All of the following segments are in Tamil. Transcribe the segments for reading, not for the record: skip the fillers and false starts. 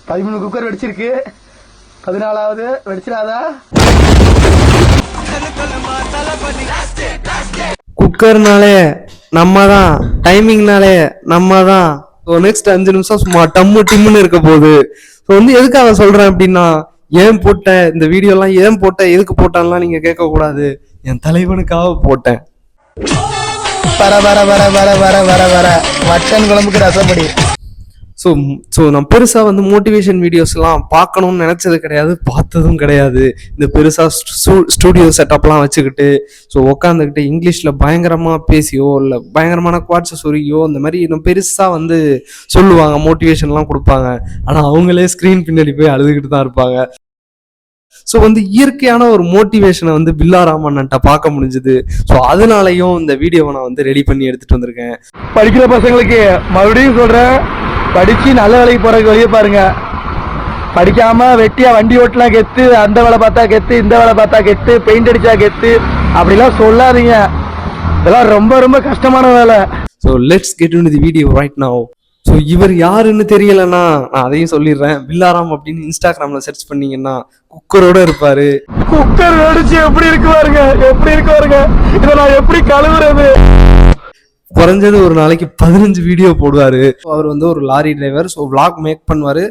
13 குக்கர் வெடிச்சிருக்கு. 14வது வெடிச்சிடாதா? குக்கர்னாலே நம்ம தான், டைமிங்னாலே நம்ம தான். நெக்ஸ்ட் 5 நிமிஷம் சும்மா டம்மு டிம்முன்னு இருக்க போகுது. ஸோ வந்து எதுக்காக சொல்றேன் அப்படின்னா, ஏன் போட்டேன் இந்த வீடியோலாம், ஏன் போட்டேன், எதுக்கு போட்டான்லாம் நீங்க கேட்க கூடாது. என் தலைவனுக்காக போட்டேன். வர வர வர வர வர வர வர மட்டன் குழம்புக்கு ரசப்படி. ஸோ நான் பெருசாக வந்து மோட்டிவேஷன் வீடியோஸ்லாம் பார்க்கணும்னு நினச்சது கிடையாது, பார்த்ததும் கிடையாது. இந்த பெருசாக ஸ்டூடியோ செட்டப்லாம் வச்சுக்கிட்டு உட்காந்துக்கிட்டு இங்கிலீஷில் பயங்கரமாக பேசியோ இல்லை பயங்கரமான குவாட்ஸை சொருகியோ இந்த மாதிரி இன்னும் பெருசாக வந்து சொல்லுவாங்க, மோட்டிவேஷன்லாம் கொடுப்பாங்க. ஆனால் அவங்களே ஸ்க்ரீன் பின்னாடி போய் அழுதுகிட்டு தான் இருப்பாங்க. ஸோ வந்து இயற்கையான ஒரு மோட்டிவேஷனை வந்து பில்லாராமன்ட்ட பார்க்க முடிஞ்சுது. ஸோ அதனாலையும் இந்த வீடியோவை நான் வந்து ரெடி பண்ணி எடுத்துகிட்டு வந்திருக்கேன். படிக்கிற பசங்களுக்கு மறுபடியும் சொல்கிறேன், படிச்சு நல்ல வேலைக்கு போறதுக்கு வெளியே பாருங்க. படிக்காம வெட்டியா வண்டி ஓட்டலாம் கெத்து, அந்த வேலை பார்த்தா கெத்து, இந்த வேலை பார்த்தா கெத்து, பெயிண்ட் அடிச்சா கெத்து அப்படிலாம் சொல்லாதீங்க. இதெல்லாம் ரொம்ப ரொம்ப கஷ்டமான வேலை. So let's get into the video right now. So இவர் யாருன்னு தெரியலன்னா நான் அதையும் சொல்லிடுறேன். பில்லாராம் அப்படின்னு இன்ஸ்டாகிராம்ல சர்ச் பண்ணீங்கன்னா குக்கரோட இருப்பாரு. குக்கர் வெடிச்சு எப்படி இருக்கு பாருங்க, எப்படி இருக்கு பாருங்க. இதை நான் எப்படி கழுவுறது? குறைஞ்சது ஒரு நாளைக்கு 15 வீடியோ போடுவாரு. அவர் வந்து ஒரு lorry driver. So vlog make பண்ணுவாரு.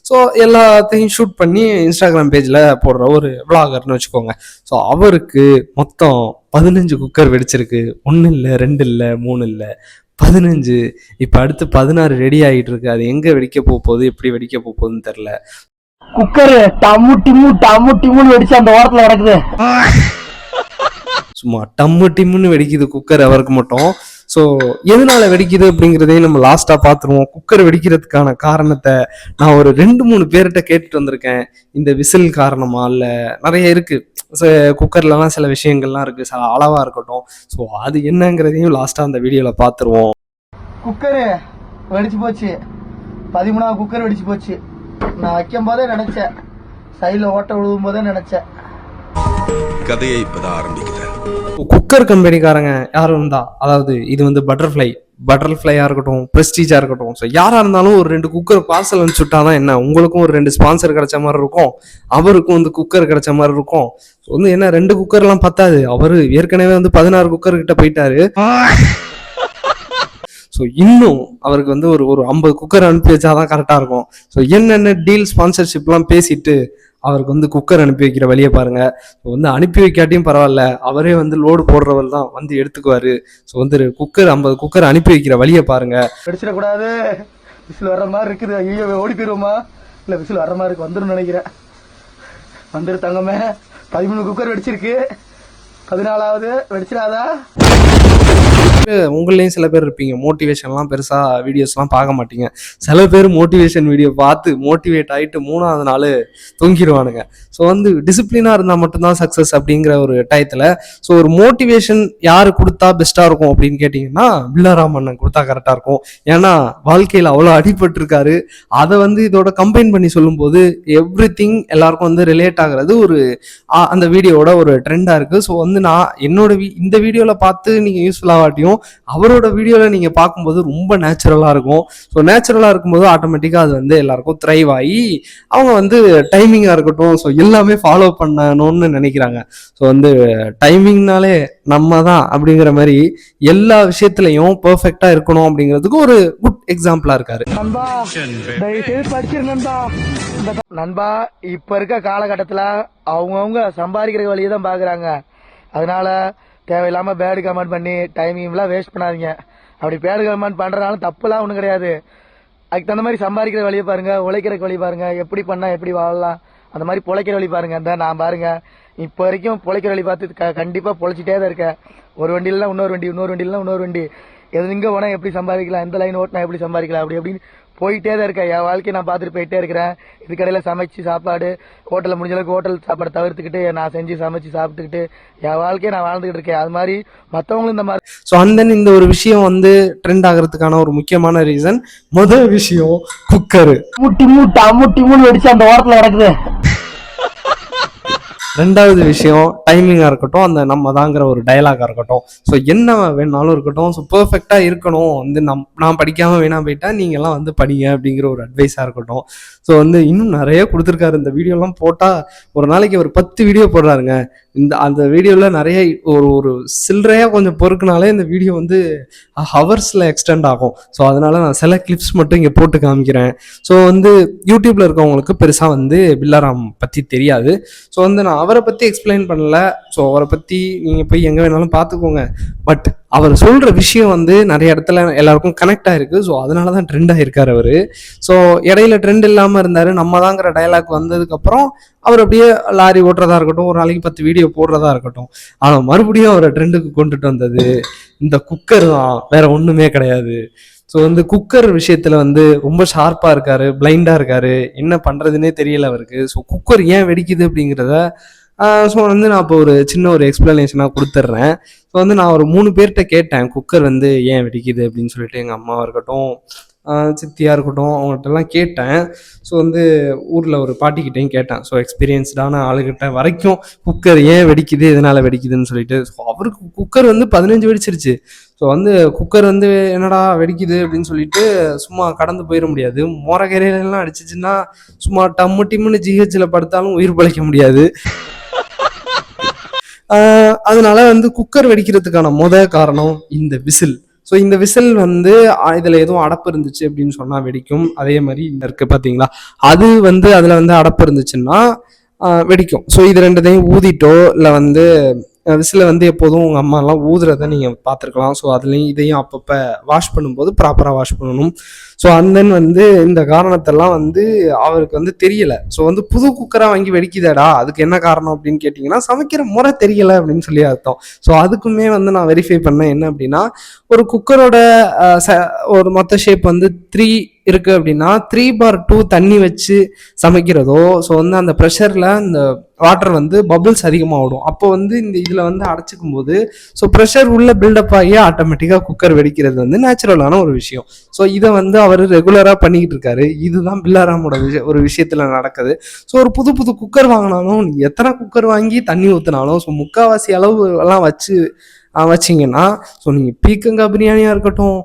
ஸோ எல்லாத்தையும் ஷூட் பண்ணி இன்ஸ்டாகிராம் பேஜில் போடுற ஒரு விளாகர்னு வச்சுக்கோங்க. ஸோ அவருக்கு மொத்தம் 15 குக்கர் வெடிச்சிருக்கு. 1 இல்லை, 2 இல்லை, 3 இல்லை, 15. இப்போ அடுத்து 16 ரெடி ஆகிட்டு இருக்கு. அது எங்கே வெடிக்க போகுது, எப்படி வெடிக்க போகுதுன்னு தெரில. குக்கர் டம்மு டிம்முன்னு வெடிச்சு அந்த ஓரத்தில் கிடக்குது. சும்மா டம்மு டிம்முன்னு வெடிக்குது குக்கர் அவருக்கு மட்டும். ஸோ எதனால வெடிக்குது அப்படிங்கிறதையும் நம்ம லாஸ்ட்டாக பார்த்துருவோம். குக்கர் வெடிக்கிறதுக்கான காரணத்தை நான் ஒரு 2-3 பேர்கிட்ட கேட்டுட்டு வந்திருக்கேன். இந்த விசில் காரணமா இல்லை, நிறைய இருக்கு குக்கர்லலாம், சில விஷயங்கள்லாம் இருக்கு, சில அளவாக இருக்கட்டும். ஸோ அது என்னங்கிறதையும் லாஸ்ட்டாக அந்த வீடியோவில் பார்த்துருவோம். குக்கரு வெடிச்சு போச்சு. 13வது குக்கர் வெடிச்சு போச்சு. நான் வைக்கும் போதே நினைச்சேன், சைடில் ஓட்ட விழுவும் போதே நினைச்சேன். கதையை இப்பதான் ஆரம்பிக்கிறேன். குக்கர் கம்பெனிக்காரங்க யாரும் இருந்தா, அதாவது இது வந்து பட்டர்ஃப்ளையா இருக்கட்டும், பிரஸ்டீஜா இருக்கட்டும், ஸோ யாரா இருந்தாலும் ஒரு 2 குக்கர் பார்சல் அனுப்பிச்சுட்டாதான் என்ன, உங்களுக்கும் ஒரு 2 ஸ்பான்சர் கிடைச்ச மாதிரி இருக்கும், அவருக்கும் வந்து குக்கர் கிடைச்ச மாதிரி இருக்கும். வந்து என்ன 2 குக்கர்லாம் பத்தாது, அவரு ஏற்கனவே வந்து 16 குக்கர் கிட்ட போயிட்டாரு. ஸோ இன்னும் அவருக்கு வந்து ஒரு 50 குக்கர் அனுப்பி வச்சாதான் கரெக்டாக இருக்கும். ஸோ என்னென்ன டீல் ஸ்பான்சர்ஷிப்லாம் பேசிட்டு அவருக்கு வந்து குக்கர் அனுப்பி வைக்கிற வழியை பாருங்க. ஸோ வந்து அனுப்பி வைக்காட்டியும் பரவாயில்ல, அவரே வந்து லோடு போடுறவர் தான் வந்து எடுத்துக்குவாரு. ஸோ வந்து 50 குக்கர் அனுப்பி வைக்கிற வழியை பாருங்க. வெடிச்சிடக்கூடாது. விசில் வர்ற மாதிரி இருக்குது. ஐயோ ஓடி போயிடுவோமா? இல்லை விசில் வர்ற மாதிரி இருக்கு, வந்துடும் நினைக்கிறேன். வந்துடு தங்கமே. 13 குக்கர் வெடிச்சிருக்கு. 14வது வெடிச்சிடாதா? உங்களையும் சில பேர் இருப்பீங்க, மோட்டிவேஷன்லாம் பெருசா வீடியோஸ்லாம் பார்க்க மாட்டீங்க. சில பேர் மோட்டிவேஷன் வீடியோ பார்த்து மோட்டிவேட் ஆகிட்டு 3வது நாள் தூங்கிடுவானுங்க. ஸோ வந்து டிசிப்ளினாக இருந்தால் மட்டும்தான் சக்ஸஸ் அப்படிங்கிற ஒரு டயத்தில் ஸோ ஒரு மோட்டிவேஷன் யார் கொடுத்தா பெஸ்ட்டாக இருக்கும் அப்படின்னு கேட்டிங்கன்னா பில்லாராம் அண்ணன் கொடுத்தா கரெக்டாக இருக்கும். ஏன்னா வாழ்க்கையில் அவ்வளோ அடிபட்டிருக்காரு. அதை வந்து இதோட கம்பைன் பண்ணி சொல்லும்போது எவ்ரிதிங் எல்லாருக்கும் வந்து ரிலேட் ஆகிறது ஒரு அந்த வீடியோட ஒரு ட்ரெண்டாக இருக்குது. ஸோ வந்து நான் என்னோட இந்த வீடியோவில் பார்த்து நீங்கள் யூஸ்ஃபுல் ஆகாட்டியும் அவரோட வீடியோவில் நீங்கள் பார்க்கும்போது ரொம்ப நேச்சுரலாக இருக்கும். ஸோ நேச்சுரலாக இருக்கும்போது ஆட்டோமேட்டிக்காக அது வந்து எல்லாருக்கும் த்ரைவ் ஆகி அவங்க வந்து டைமிங்காக இருக்கட்டும், ஸோ எல்லாமே ஃபாலோ பண்ணணும்னு நினைக்கிறாங்க. ஸோ வந்து டைமிங்னாலே நம்ம தான் அப்படிங்கிற மாதிரி எல்லா விஷயத்துலையும் பர்ஃபெக்டாக இருக்கணும் அப்படிங்கிறதுக்கு ஒரு குட் எக்ஸாம்பிளாக இருக்காரு. நண்பா, இப்போ இருக்க காலகட்டத்தில் அவங்கவுங்க சம்பாதிக்கிற வழியை தான் பார்க்குறாங்க. அதனால தேவையில்லாமல் பேடு கமெண்ட் பண்ணி டைமிங்லாம் வேஸ்ட் பண்ணாதீங்க. அப்படி பேடு கமெண்ட் பண்ணுறதுனால தப்புலாம் ஒன்றும் கிடையாது. அதுக்கு தகுந்த மாதிரி சம்பாதிக்கிற வழியை பாருங்கள், உழைக்கிறக்கு வழி பாருங்கள், எப்படி பண்ணால் எப்படி வாழலாம், அந்த மாதிரி பொழைக்கிற வழி பாருங்கள். இந்த நான் பாருங்கள் இப்போ வரைக்கும் பொழைக்கிற வழி பார்த்து கண்டிப்பாக பொழைச்சிட்டே தான் இருக்கேன். ஒரு வண்டியிலாம் இன்னொரு வண்டி, இன்னொரு வண்டியிலாம் இன்னொரு வண்டி, எது இங்கே போனால் எப்படி சம்பாதிக்கலாம், எந்த லைன் ஓட்டினா எப்படி சம்பாதிக்கலாம், அப்படி அப்படின்னு போயிட்டே தான் இருக்கேன். என் வாழ்க்கையை நான் பார்த்துட்டு போயிட்டே இருக்கிறேன். இதுக்கடையில் சமைச்சு சாப்பாடு ஹோட்டலில் முடிஞ்ச அளவுக்கு ஹோட்டல் சாப்பாடு தவிர்த்துக்கிட்டு நான் செஞ்சு சமைச்சு சாப்பிட்டுக்கிட்டு என் வாழ்க்கையை நான் வாழ்ந்துக்கிட்டு இருக்கேன். அது மாதிரி மற்றவங்களும் இந்த மாதிரி. ஸோ அந்த இந்த ஒரு விஷயம் வந்து ட்ரெண்ட் ஆகிறதுக்கான ஒரு முக்கியமான ரீசன், முதல் விஷயம் குக்கரு. முட்டி மூணு வெடிச்சு அந்த ஓரத்தில் கிடக்குது. ரெண்டாவது விஷயம் டைமிங்காக இருக்கட்டும், அந்த நம்ம தாங்கிற ஒரு டயலாகாக இருக்கட்டும். ஸோ என்ன வேணாலும் இருக்கட்டும், ஸோ பர்ஃபெக்டாக இருக்கணும். வந்து நான் படிக்காமல் வீணாக போயிட்டேன், நீங்கள்லாம் வந்து படிங்க அப்படிங்கிற ஒரு அட்வைஸாக இருக்கட்டும். ஸோ வந்து இன்னும் நிறைய கொடுத்துருக்காரு. இந்த வீடியோலாம் போட்டால் ஒரு நாளைக்கு ஒரு 10 வீடியோ போடுறாருங்க. அந்த வீடியோவில் நிறைய ஒரு சில்லறையாக கொஞ்சம் பொறுக்குனாலே இந்த வீடியோ வந்து ஹவர்ஸில் எக்ஸ்டெண்ட் ஆகும். ஸோ அதனால் நான் சில கிளிப்ஸ் மட்டும் இங்கே போட்டு காமிக்கிறேன். ஸோ வந்து யூடியூப்பில் இருக்கவங்களுக்கு பெருசாக வந்து பில்லாராம் பற்றி தெரியாது. ஸோ வந்து நான் அவரை பற்றி எக்ஸ்பிளைன் பண்ணல. ஸோ அவரை பற்றி நீங்கள் போய் எங்கே வேணாலும் பார்த்துக்கோங்க. பட் அவர் சொல்கிற விஷயம் வந்து நிறைய இடத்துல எல்லாருக்கும் கனெக்ட் ஆகிருக்கு. ஸோ அதனால தான் ட்ரெண்ட் ஆகிருக்கார் அவர். ஸோ இடையில ட்ரெண்ட் இல்லாமல் இருந்தார். நம்ம தாங்கிற டயலாக் வந்ததுக்கப்புறம் அவர் அப்படியே லாரி ஓட்டுறதா இருக்கட்டும், ஒரு நாளைக்கு 10 வீடியோ போடுறதா இருக்கட்டும். ஆனால் மறுபடியும் அவரை ட்ரெண்டுக்கு கொண்டுட்டு வந்தது இந்த குக்கர் தான், வேற ஒன்றுமே கிடையாது. ஸோ வந்து குக்கர் விஷயத்தில் வந்து ரொம்ப ஷார்ப்பாக இருக்காரு, பிளைண்டாக இருக்காரு, என்ன பண்ணுறதுனே தெரியல அவருக்கு. ஸோ குக்கர் ஏன் வெடிக்குது அப்படிங்கிறத ஸோ வந்து நான் இப்போ ஒரு சின்ன ஒரு எக்ஸ்பிளனேஷனாக கொடுத்துட்றேன். ஸோ வந்து நான் ஒரு 3 பேர்கிட்ட கேட்டேன் குக்கர் வந்து ஏன் வெடிக்குது அப்படின்னு சொல்லிட்டு. எங்கள் அம்மாவாக இருக்கட்டும், சித்தியாக இருக்கட்டும், அவங்கள்ட்டலாம் கேட்டேன். ஸோ வந்து ஊரில் ஒரு பாட்டிக்கிட்டையும் கேட்டேன். ஸோ எக்ஸ்பீரியன்ஸ்டான ஆளுகிட்ட வரைக்கும் குக்கர் ஏன் வெடிக்குது, எதனால் வெடிக்குதுன்னு சொல்லிட்டு. ஸோ அவருக்கு குக்கர் வந்து 15 வெடிச்சிருச்சு. ஸோ வந்து குக்கர் வந்து என்னடா வெடிக்குது அப்படின்னு சொல்லிட்டு சும்மா கடந்து போயிட முடியாது. மோரக்கரையிலலாம் அடிச்சிச்சுன்னா சும்மா டம்மு டிம்முன்னு ஜிஹெச்சில் படுத்தாலும் உயிர் பிழைக்க முடியாது. அதனால வந்து குக்கர் வெடிக்கிறதுக்கான காரணம் இந்த விசில். ஸோ இந்த விசில் வந்து இதில் எதுவும் அடப்பு இருந்துச்சு அப்படின்னு சொன்னால் வெடிக்கும். அதே மாதிரி இந்த இருக்குது பார்த்தீங்களா, அது வந்து அதில் வந்து அடப்பு இருந்துச்சுன்னா வெடிக்கும். ஸோ இது ரெண்டுத்தையும் ஊதிட்டோ இல்லை வந்து விசில வந்து எப்போதும் உங்கள் அம்மாலாம் ஊதுறதை நீங்கள் பார்த்துருக்கலாம். ஸோ அதுலேயும் இதையும் அப்பப்போ வாஷ் பண்ணும்போது ப்ராப்பராக வாஷ் பண்ணணும். ஸோ அந்தன் வந்து இந்த காரணத்தெல்லாம் வந்து அவருக்கு வந்து தெரியலை. ஸோ வந்து புது குக்கராக வாங்கி வெடிக்குதாடா, அதுக்கு என்ன காரணம் அப்படின்னு கேட்டிங்கன்னா சமைக்கிற முறை தெரியலை அப்படின்னு சொல்லி அர்த்தம். ஸோ அதுக்குமே வந்து நான் வெரிஃபை பண்ணேன். என்ன அப்படின்னா, ஒரு குக்கரோட ஒரு மொத்த ஷேப் வந்து 3 இருக்குது அப்படின்னா 3/2 தண்ணி வச்சு சமைக்கிறதோ, ஸோ வந்து அந்த ப்ரெஷரில் அந்த வாட்டர் வந்து பபிள்ஸ் அதிகமாக ஓடும். அப்போ வந்து இந்த இதில் வந்து அடைச்சிக்கும் போது ஸோ ப்ரெஷர் உள்ள பில்டப் ஆகி ஆட்டோமேட்டிக்காக குக்கர் வெடிக்கிறது வந்து நேச்சுரலான ஒரு விஷயம். ஸோ இதை வந்து அவர் ரெகுலராக பண்ணிக்கிட்டு இருக்காரு. இதுதான் பில்லாராமோட ஒரு விஷயத்தில் நடக்குது. ஸோ ஒரு புது குக்கர் வாங்கினாலும் எத்தனை குக்கர் வாங்கி தண்ணி ஊற்றினாலும் ஸோ முக்கால்வாசி அளவு எல்லாம் வச்சிங்கன்னா ஸோ நீங்கள் பீக்கங்காய் பிரியாணியாக இருக்கட்டும்,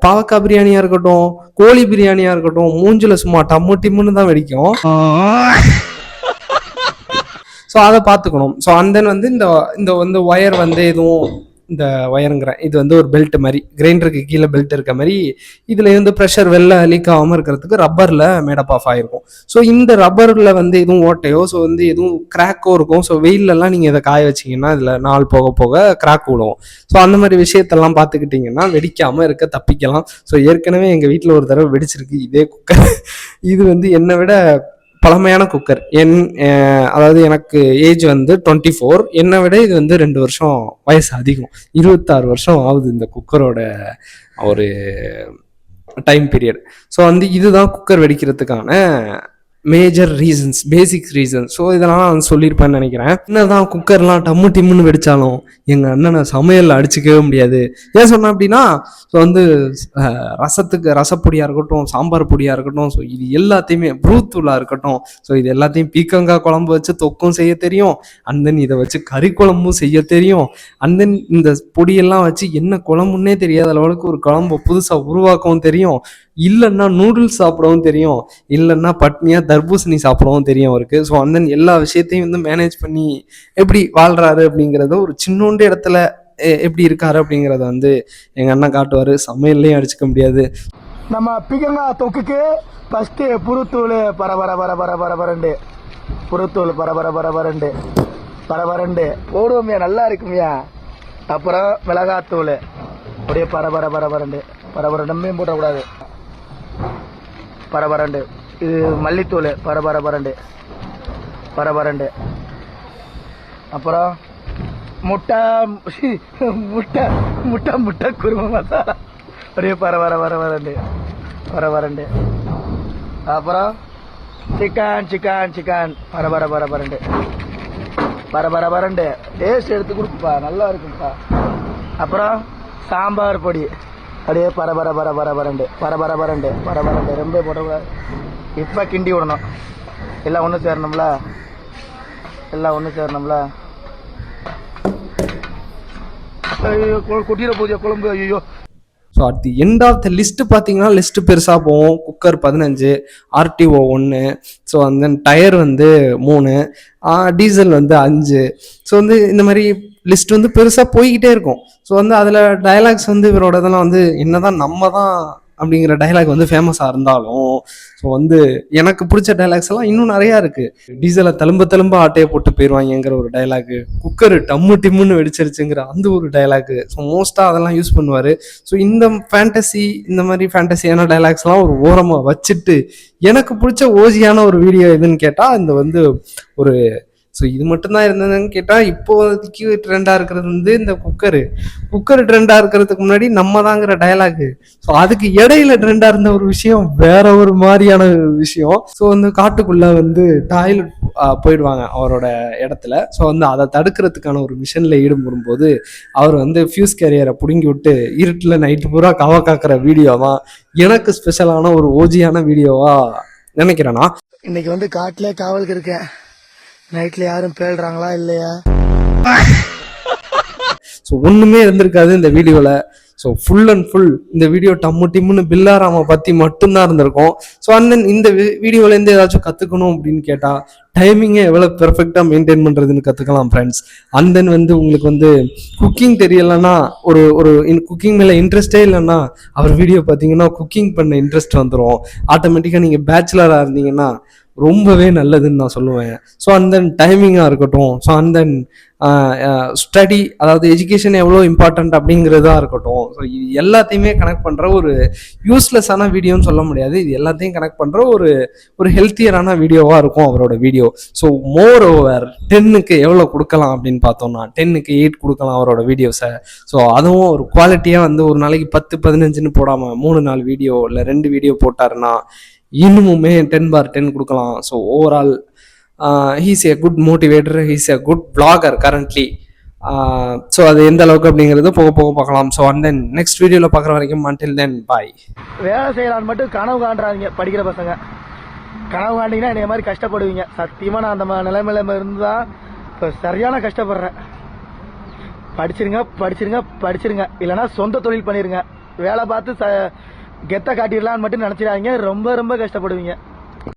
பாவக்காய் பிரியாணியாக இருக்கட்டும், கோழி பிரியாணியாக இருக்கட்டும், மூஞ்சில் சும்மா டம்மு டிம்முன்னு தான் வெடிக்கும். ஸோ அதை பார்த்துக்கணும். ஸோ அந்த வந்து இந்த வந்து ஒயர் வந்து எதுவும் இந்த ஒயருங்கிறேன், இது வந்து ஒரு பெல்ட் மாதிரி, கிரைண்டருக்கு கீழே பெல்ட் இருக்க மாதிரி இதில் இருந்து ப்ரெஷர் வெளில லீக் ஆகாமல் இருக்கிறதுக்கு ரப்பரில் மேடப் ஆஃப் ஆகிருக்கும். ஸோ இந்த ரப்பரில் வந்து எதுவும் ஓட்டையோ ஸோ வந்து எதுவும் கிராக்கோ இருக்கும். ஸோ வெயிலெல்லாம் நீங்கள் இதை காய வச்சிங்கன்னா இதில் நாள் போக போக கிராக் விடும். ஸோ அந்த மாதிரி விஷயத்தெல்லாம் பார்த்துக்கிட்டிங்கன்னா வெடிக்காமல் இருக்க தப்பிக்கலாம். ஸோ ஏற்கனவே எங்கள் வீட்டில் ஒரு தடவை வெடிச்சிருக்கு இதே குக்கர். இது வந்து என்னை விட பழமையான குக்கர். அதாவது எனக்கு ஏஜ் வந்து 24, என்னை விட இது வந்து 2 வருஷம் வயசு அதிகம். 26 வருஷம் ஆகுது இந்த குக்கரோட ஒரு டைம் பீரியட். ஸோ வந்து இதுதான் குக்கர் வெடிக்கிறதுக்கான மேஜர் ரீசன்ஸ், பேசிக் ரீசன்ஸ். ஸோ இதெல்லாம் நான் சொல்லியிருப்பேன்னு நினைக்கிறேன். என்னதான் குக்கர்லாம் டம்மு டிம்முன்னு வெடிச்சாலும் எங்கள் அண்ணனை சமையலில் அடிச்சுக்கவே முடியாது. ஏன் சொன்னேன் அப்படின்னா, ஸோ வந்து ரசத்துக்கு ரசப்பொடியாக இருக்கட்டும், சாம்பார் பொடியாக இருக்கட்டும், ஸோ இது எல்லாத்தையுமே ப்ரூத்தூளாக இருக்கட்டும், ஸோ இது எல்லாத்தையும் பீக்கங்காய் குழம்பு வச்சு தொக்கும் செய்ய தெரியும். அண்ட் தென் இதை வச்சு கறி குழம்பும் செய்ய தெரியும். அண்ட் தென் இந்த பொடியெல்லாம் வச்சு என்ன குழம்புன்னே தெரியாத அளவுக்கு ஒரு குழம்பு புதுசாக உருவாக்கவும் தெரியும். இல்லைன்னா நூடுல்ஸ் சாப்பிடவும் தெரியும். இல்லைன்னா பட்னியாக தர்பூசணி சாப்பிடவும் தெரியும் அவருக்கு. ஸோ அந்த எல்லா விஷயத்தையும் வந்து மேனேஜ் பண்ணி எப்படி வாழ்கிறாரு அப்படிங்கிறத, ஒரு சின்னோண்டு இடத்துல எப்படி இருக்காரு அப்படிங்கிறத வந்து எங்கள் அண்ணன் காட்டுவார். சமையல்லையும் அடிச்சுக்க முடியாது. நம்ம பீக்கங்காய் தொக்குக்கு ஃபஸ்ட்டு புறுத்தூள் பரபரண்டு, புறுத்தூள் பரபரண்டு போடுவோம்யா, நல்லா இருக்கும்யா. அப்புறம் மிளகாத்தூள் அப்படியே பரபரண்டுமே போட்டக்கூடாது, பரபரண்டு. இது மல்லித்தூள் பரபரண்டு. அப்புறம் முட்டை குருமா மசாலா அப்படியே பரபரண்டு. அப்புறம் சிக்கன் பரபரண்டு டேஸ்ட் எடுத்து கொடுப்பா, நல்லா இருக்குப்பா. அப்புறம் சாம்பார் பொடி அப்படியே பரபரண்டு ரொம்ப போட்டக்கூடாது. இப்போ கிண்டி விடணும், எல்லாம் ஒன்றும் சேரணும்ல. எல்லாம் ஒன்று சேரணும்ல. ஐயோ கொட்டிட போதியா குழம்பு. ஐயோ. So at the end of the list பார்த்தீங்கன்னா லிஸ்ட்டு பெருசாக போகும். குக்கர் 15, RTO 1, ஸோ அந்த டயர் வந்து 3, டீசல் வந்து 5. ஸோ வந்து இந்த மாதிரி லிஸ்ட் வந்து பெருசாக போய்கிட்டே இருக்கும். ஸோ வந்து அதில் டயலாக்ஸ் வந்து இவரோட இதெல்லாம் வந்து என்னதான் நம்ம தான் அப்படிங்கிற டைலாக் வந்து ஃபேமஸாக இருந்தாலும் ஸோ வந்து எனக்கு பிடிச்ச டைலாக்ஸ் எல்லாம் இன்னும் நிறையா இருக்குது. டீசலை தழும்ப ஆட்டையை போட்டு போயிடுவாங்கங்கிற ஒரு டைலாக்கு, குக்கரு டம்மு டிம்முன்னு வெடிச்சிருச்சுங்கிற அந்த ஒரு டைலாக்கு. ஸோ மோஸ்ட்டாக அதெல்லாம் யூஸ் பண்ணுவார். ஸோ இந்த ஃபேண்டசி, இந்த மாதிரி ஃபேண்டசியான டைலாக்ஸ்லாம் ஒரு ஓரமாக வச்சுட்டு எனக்கு பிடிச்ச ஓஜியான ஒரு வீடியோ எதுன்னு கேட்டால் இந்த வந்து ஒரு ஸோ இது மட்டும்தான் இருந்ததுன்னு கேட்டால் இப்போதைக்கு ட்ரெண்டாக இருக்கிறது வந்து இந்த குக்கர் ட்ரெண்டாக இருக்கிறதுக்கு முன்னாடி நம்ம தாங்கிற டயலாகு. ஸோ அதுக்கு இடையில ட்ரெண்டாக இருந்த ஒரு விஷயம் வேற ஒரு மாதிரியான விஷயம். ஸோ வந்து காட்டுக்குள்ளே வந்து டாய்லெட் போயிடுவாங்க அவரோட இடத்துல. ஸோ வந்து அதை தடுக்கிறதுக்கான ஒரு மிஷனில் ஈடுபடும்போது அவர் வந்து ஃபியூஸ் கேரியரை பிடுங்கி விட்டு இருட்டில் நைட்டு பூரா காக்கிற வீடியோ தான் எனக்கு ஸ்பெஷலான ஒரு ஓஜியான வீடியோவாக நினைக்கிறேன்னா. இன்னைக்கு வந்து காட்டிலே காவலுக்கு இருக்கேன். நைட்ல யாரும் பேழ்றாங்களா இல்லையா? ஸோ ஒன்றுமே இருந்திருக்காது இந்த வீடியோவில். ஸோ ஃபுல் அண்ட் ஃபுல் இந்த வீடியோ டம்மு டிம்முன்னு பில்லாராம பற்றி மட்டும்தான் இருந்திருக்கும். ஸோ அந்த இந்த வீடியோலேருந்து ஏதாச்சும் கற்றுக்கணும் அப்படின்னு கேட்டால் டைமிங்கை எவ்வளோ பெர்ஃபெக்டாக மெயின்டைன் பண்ணுறதுன்னு கற்றுக்கலாம் ஃப்ரெண்ட்ஸ். அண்ட் தென் வந்து உங்களுக்கு வந்து குக்கிங் தெரியலைன்னா, ஒரு குக்கிங் மேலே இன்ட்ரெஸ்டே இல்லைன்னா அவர் வீடியோ பார்த்தீங்கன்னா குக்கிங் பண்ண இன்ட்ரெஸ்ட் வந்துடும். ஆட்டோமேட்டிக்காக நீங்கள் பேச்சுலராக இருந்தீங்கன்னா ரொம்பவே நல்லதுன்னு நான் சொல்லுவேன். ஸோ அந்த டைமிங்காக இருக்கட்டும், ஸோ அந்த ஸ்டடி, அதாவது எஜுகேஷன் எவ்வளோ இம்பார்ட்டன்ட் அப்படிங்கிறதா இருக்கட்டும். ஸோ இது எல்லாத்தையுமே கனெக்ட் பண்ணுற ஒரு யூஸ்லெஸ்ஸான வீடியோன்னு சொல்ல முடியாது. இது எல்லாத்தையும் கனெக்ட் பண்ணுற ஒரு ஹெல்த்தியரான வீடியோவாக இருக்கும் அவரோட வீடியோ. ஸோ மோர் ஓவர் 10க்கு எவ்வளோ கொடுக்கலாம் அப்படின்னு பார்த்தோம்னா 10க்கு 8 கொடுக்கலாம் அவரோட வீடியோஸை. ஸோ அதுவும் ஒரு குவாலிட்டியாக வந்து ஒரு நாளைக்கு 10-15ன்னு போடாமல் 3-4 வீடியோ இல்லை 2 வீடியோ போட்டாருன்னா இன்னுமுமே 10/10 கொடுக்கலாம். ஸோ ஓவரால் ஹீஸ் ஏ குட் மோட்டிவேட்டர், ஹீஸ் ஏ குட் பிளாகர் கரண்ட்லி. ஸோ அது எந்த அளவுக்கு அப்படிங்கிறது போக பார்க்கலாம். ஸோ அண்ட் தென் நெக்ஸ்ட் வீடியோவில் பார்க்குற வரைக்கும் until then bye. வேலை செய்யலான்னு மட்டும் கனவு காண்றாங்க படிக்கிற பசங்க. கனவு காண்டிங்கன்னா என்னைய மாதிரி கஷ்டப்படுவீங்க. சத்தியமாக நான் அந்த நிலைமையில இருந்தா இப்போ சரியான கஷ்டப்படுறேன். படிச்சிருங்க இல்லைன்னா சொந்த தொழில் பண்ணிருங்க. வேலை பார்த்து கெத்த காட்டிடலான்னு மட்டும் நினைச்சிடாதீங்க. ரொம்ப கஷ்டப்படுவீங்க.